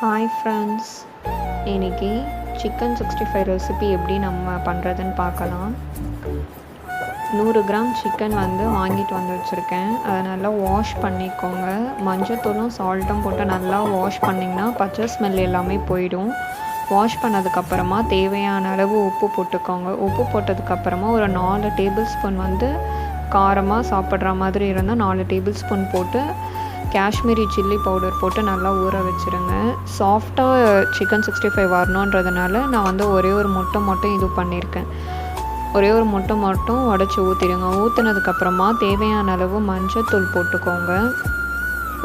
Hi friends, இன்றைக்கி chicken 65 recipe எப்படி நம்ம பண்ணுறதுன்னு பார்க்கலாம். 100 கிராம் சிக்கன் வாங்கிட்டு வந்து வச்சுருக்கேன். அதை நல்லா வாஷ் பண்ணிக்கோங்க. மஞ்சத்தூளும் சால்ட்டும் போட்டு நல்லா வாஷ் பண்ணிங்கன்னா பச்சை ஸ்மெல் எல்லாமே போயிடும். வாஷ் பண்ணதுக்கப்புறமா தேவையான அளவு உப்பு போட்டுக்கோங்க. உப்பு போட்டதுக்கப்புறமா ஒரு 4 டேபிள் ஸ்பூன் காரமாக சாப்பிட்ற மாதிரி இருந்தால் 4 டேபிள் ஸ்பூன் போட்டு காஷ்மீரி சில்லி பவுடர் போட்டு நல்லா ஊற வச்சுருங்க. சாஃப்டாக சிக்கன் 65 வரணுன்றதுனால நான் ஒரே ஒரு முட்டை மட்டும் இது பண்ணியிருக்கேன். ஒரே ஒரு முட்டை மட்டும் உடச்சி ஊற்றிடுங்க. ஊற்றினதுக்கப்புறமா தேவையான அளவு மஞ்சத்தூள் போட்டுக்கோங்க.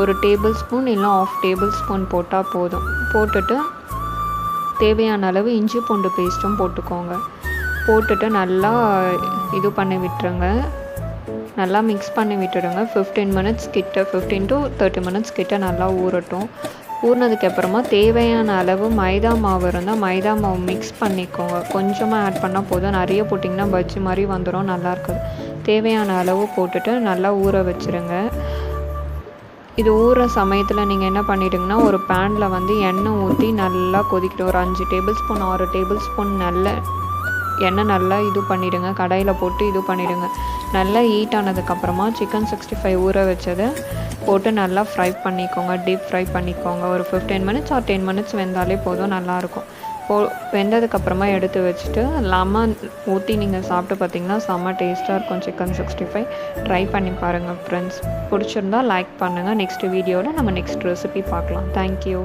ஒரு டேபிள் ஸ்பூன் இல்லை 1/2 டேபிள் ஸ்பூன் போட்டால் போதும். போட்டுட்டு தேவையான அளவு இஞ்சி பூண்டு பேஸ்ட்டும் போட்டுக்கோங்க. போட்டுட்டு நல்லா இது பண்ணி விட்டுருங்க. நல்லா மிக்ஸ் பண்ணி விட்டுடுங்க. 15 to 30 மினிட்ஸ் கிட்ட நல்லா ஊறட்டும். ஊறினதுக்கப்புறமா தேவையான அளவு மைதா மாவு இருந்தால் மைதா மாவு மிக்ஸ் பண்ணிக்கோங்க. கொஞ்சமாக ஆட் பண்ணால் போதும். நிறைய போட்டிங்கன்னா பஜ்ஜி மாதிரி வந்துடும், நல்லா இருக்காது. தேவையான அளவு போட்டுட்டு நல்லா ஊற வச்சுருங்க. இது ஊற சமயத்தில் நீங்கள் என்ன பண்ணிவிடுங்கன்னா, ஒரு பேனில் எண்ணெய் ஊற்றி நல்லா கொதிக்கிட்டு ஒரு 5 டேபிள் ஸ்பூன் 6 டேபிள் ஸ்பூன் எண்ணெய் நல்லா இது பண்ணிவிடுங்க. கடாயில் போட்டு இது பண்ணிவிடுங்க. நல்லா ஹீட் ஆனதுக்கப்புறமா சிக்கன் 65 ஊற வச்சதை போட்டு நல்லா ஃப்ரை பண்ணிக்கோங்க. டீப் ஃப்ரை பண்ணிக்கோங்க. ஒரு 15 மினிட்ஸ் ஆர் 10 மினிட்ஸ் வெந்தாலே போதும், நல்லாயிருக்கும். வெந்ததுக்கப்புறமா எடுத்து வச்சுட்டு லெமன் ஊற்றி நீங்கள் சாப்பிட்டு பார்த்தீங்கன்னா செம்ம டேஸ்ட்டாக இருக்கும் சிக்கன் 65. ட்ரை பண்ணி பாருங்கள் ஃப்ரெண்ட்ஸ். பிடிச்சிருந்தா லைக் பண்ணுங்கள். நெக்ஸ்ட் வீடியோவில் நம்ம நெக்ஸ்ட் ரெசிபி பார்க்கலாம். தேங்க்யூ.